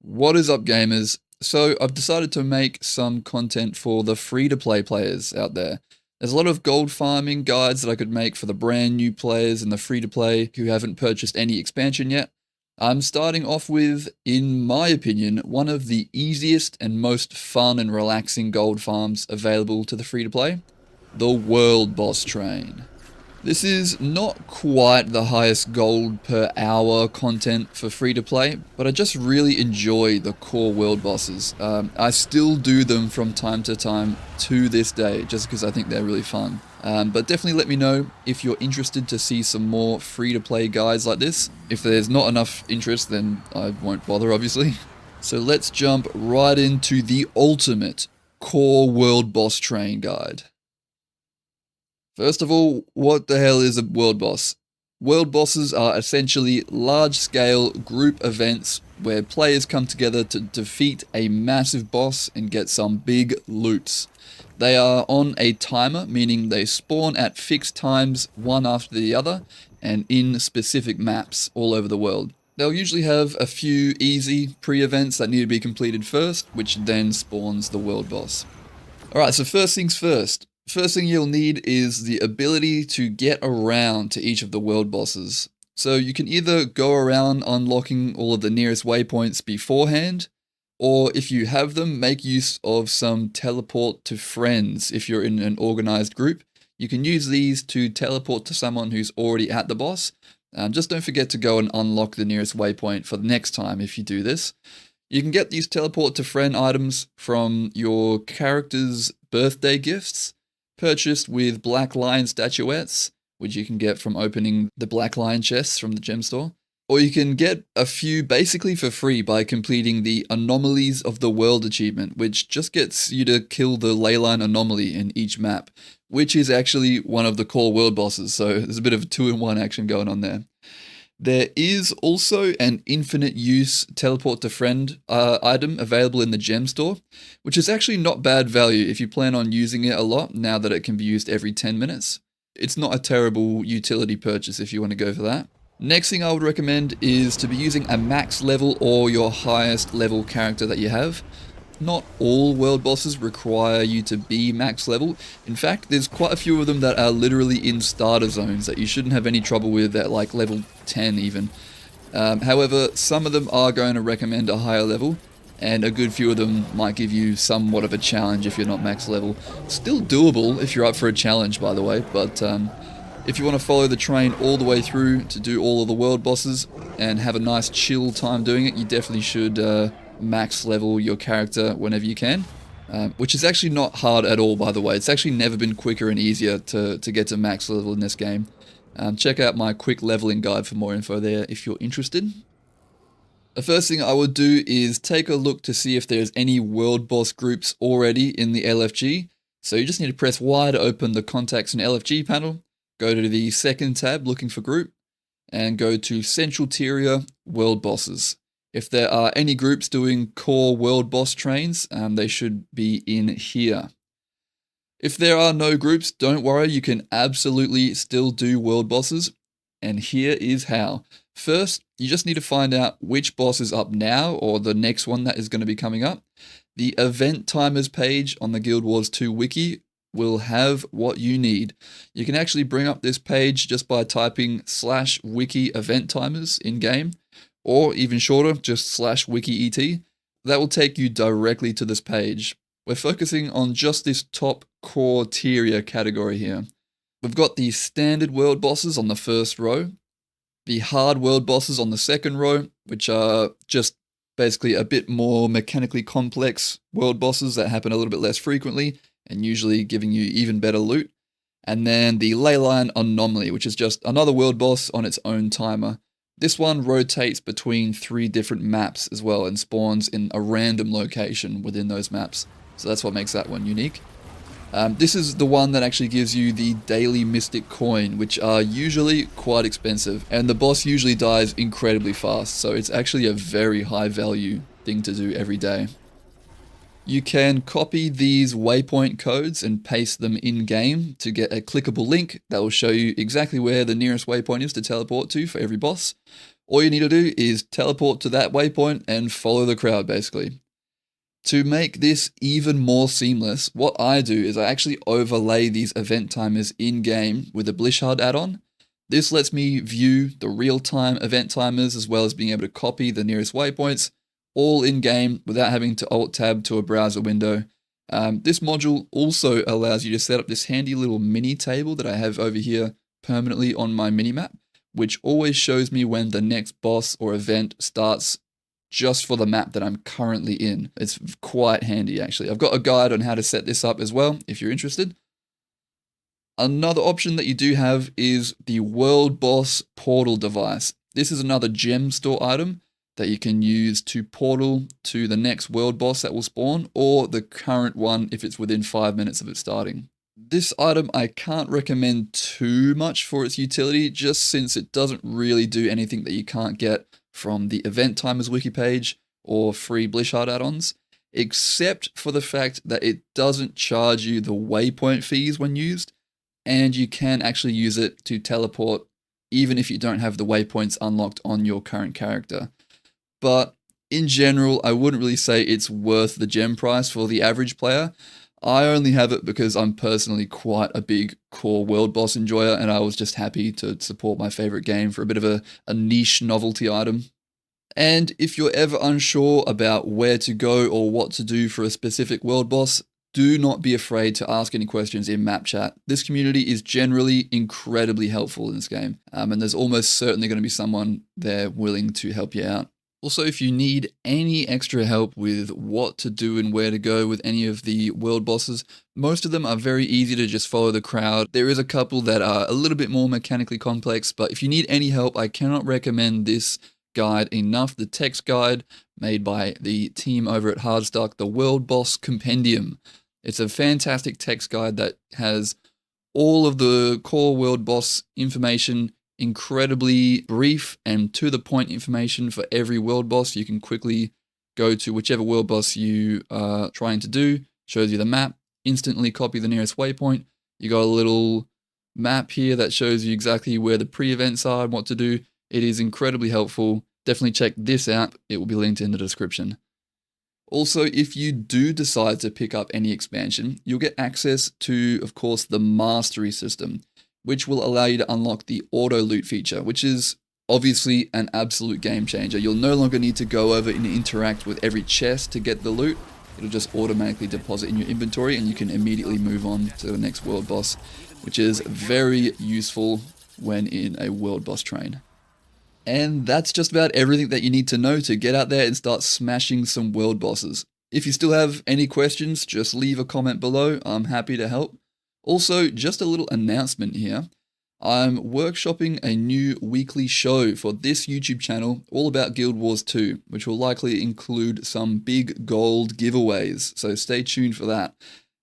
What is up, gamers? So I've decided to make some content for the free-to-play players out there. There's a lot of gold farming guides that I could make for the brand new players in the free-to-play who haven't purchased any expansion yet. I'm starting off with, in my opinion, one of the easiest and most fun and relaxing gold farms available to the free-to-play, the World Boss Train. This is not quite the highest gold per hour content for free to play, but I just really enjoy the core world bosses. I still do them from time to time to this day, just because I think they're really fun. But definitely let me know if you're interested to see some more free to play guides like this. If there's not enough interest, then I won't bother, obviously. So let's jump right into the ultimate core world boss train guide. First of all, what the hell is a world boss? World bosses are essentially large-scale group events where players come together to defeat a massive boss and get some big loots. They are on a timer, meaning they spawn at fixed times, one after the other, and in specific maps all over the world. They'll usually have a few easy pre-events that need to be completed first, which then spawns the world boss. Alright, so first things first. First thing you'll need is the ability to get around to each of the world bosses. So you can either go around unlocking all of the nearest waypoints beforehand, or if you have them, make use of some teleport to friends if you're in an organized group. You can use these to teleport to someone who's already at the boss. Just don't forget to go and unlock the nearest waypoint for the next time if you do this. You can get these teleport to friend items from your character's birthday gifts, purchased with Black Lion statuettes, which you can get from opening the Black Lion chests from the gem store. Or you can get a few basically for free by completing the Anomalies of the World achievement, which just gets you to kill the leyline anomaly in each map, which is actually one of the core world bosses, so there's a bit of a 2-in-1 action going on there. There is also an infinite use teleport to friend item available in the gem store, which is actually not bad value if you plan on using it a lot now that it can be used every 10 minutes. It's not a terrible utility purchase if you want to go for that. Next thing I would recommend is to be using a max level or your highest level character that you have. Not all world bosses require you to be max level. In fact, there's quite a few of them that are literally in starter zones that you shouldn't have any trouble with at like level 10 even. However, some of them are going to recommend a higher level, and a good few of them might give you somewhat of a challenge if you're not max level. Still doable if you're up for a challenge, by the way, but if you want to follow the train all the way through to do all of the world bosses and have a nice chill time doing it, you definitely should max level your character whenever you can, which is actually not hard at all, by the way. It's actually never been quicker and easier to get to max level in this game. Check out my quick leveling guide for more info there if you're interested. The first thing I would do is take a look to see if there's any world boss groups already in the LFG. So you just need to press Y to open the contacts and LFG panel, go to the second tab looking for group, and go to Central Tier World Bosses. If there are any groups doing core world boss trains, they should be in here. If there are no groups, don't worry, you can absolutely still do world bosses. And here is how. First, you just need to find out which boss is up now or the next one that is going to be coming up. The event timers page on the Guild Wars 2 wiki will have what you need. You can actually bring up this page just by typing /wiki event timers in game. Or even shorter, just /wiki et. That will take you directly to this page. We're focusing on just this top core tier category here. We've got the standard world bosses on the first row, the hard world bosses on the second row, which are just basically a bit more mechanically complex world bosses that happen a little bit less frequently and usually giving you even better loot. And then the leyline anomaly, which is just another world boss on its own timer. This one rotates between 3 different maps as well and spawns in a random location within those maps. So that's what makes that one unique. This is the one that actually gives you the daily mystic coin, which are usually quite expensive. And the boss usually dies incredibly fast, so it's actually a very high value thing to do every day. You can copy these waypoint codes and paste them in-game to get a clickable link that will show you exactly where the nearest waypoint is to teleport to for every boss. All you need to do is teleport to that waypoint and follow the crowd, basically. To make this even more seamless, what I do is I actually overlay these event timers in-game with a Blishard add-on. This lets me view the real-time event timers as well as being able to copy the nearest waypoints all in-game without having to Alt-Tab to a browser window. This module also allows you to set up this handy little mini table that I have over here permanently on my minimap, which always shows me when the next boss or event starts just for the map that I'm currently in. It's quite handy, actually. I've got a guide on how to set this up as well, if you're interested. Another option that you do have is the World Boss Portal device. This is another gem store item that you can use to portal to the next world boss that will spawn, or the current one if it's within 5 minutes of it starting. This item I can't recommend too much for its utility, just since it doesn't really do anything that you can't get from the Event Timers wiki page or free Blishard add-ons, except for the fact that it doesn't charge you the waypoint fees when used, and you can actually use it to teleport even if you don't have the waypoints unlocked on your current character. But in general, I wouldn't really say it's worth the gem price for the average player. I only have it because I'm personally quite a big core world boss enjoyer, and I was just happy to support my favorite game for a bit of a niche novelty item. And if you're ever unsure about where to go or what to do for a specific world boss, do not be afraid to ask any questions in map chat. This community is generally incredibly helpful in this game, and there's almost certainly going to be someone there willing to help you out. Also, if you need any extra help with what to do and where to go with any of the world bosses, most of them are very easy to just follow the crowd. There is a couple that are a little bit more mechanically complex, but if you need any help, I cannot recommend this guide enough. The text guide made by the team over at Hardstuck, the World Boss Compendium. It's a fantastic text guide that has all of the core world boss information, incredibly brief and to the point information for every world boss. You can quickly go to whichever world boss you are trying to do, shows you the map, instantly copy the nearest waypoint. You got a little map here that shows you exactly where the pre-events are and what to do. It is incredibly helpful. Definitely check this out. It will be linked in the description. Also, if you do decide to pick up any expansion, you'll get access to, of course, the mastery system, which will allow you to unlock the auto loot feature, which is obviously an absolute game changer. You'll no longer need to go over and interact with every chest to get the loot. It'll just automatically deposit in your inventory and you can immediately move on to the next world boss, which is very useful when in a world boss train. And that's just about everything that you need to know to get out there and start smashing some world bosses. If you still have any questions, just leave a comment below. I'm happy to help. Also, just a little announcement here. I'm workshopping a new weekly show for this YouTube channel all about Guild Wars 2, which will likely include some big gold giveaways, so stay tuned for that.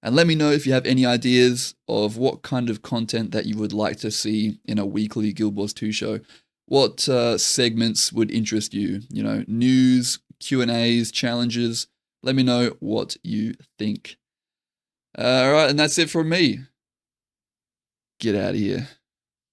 And let me know if you have any ideas of what kind of content that you would like to see in a weekly Guild Wars 2 show. What segments would interest you? You know, news, Q&As, challenges. Let me know what you think. All right, and that's it from me. Get out of here.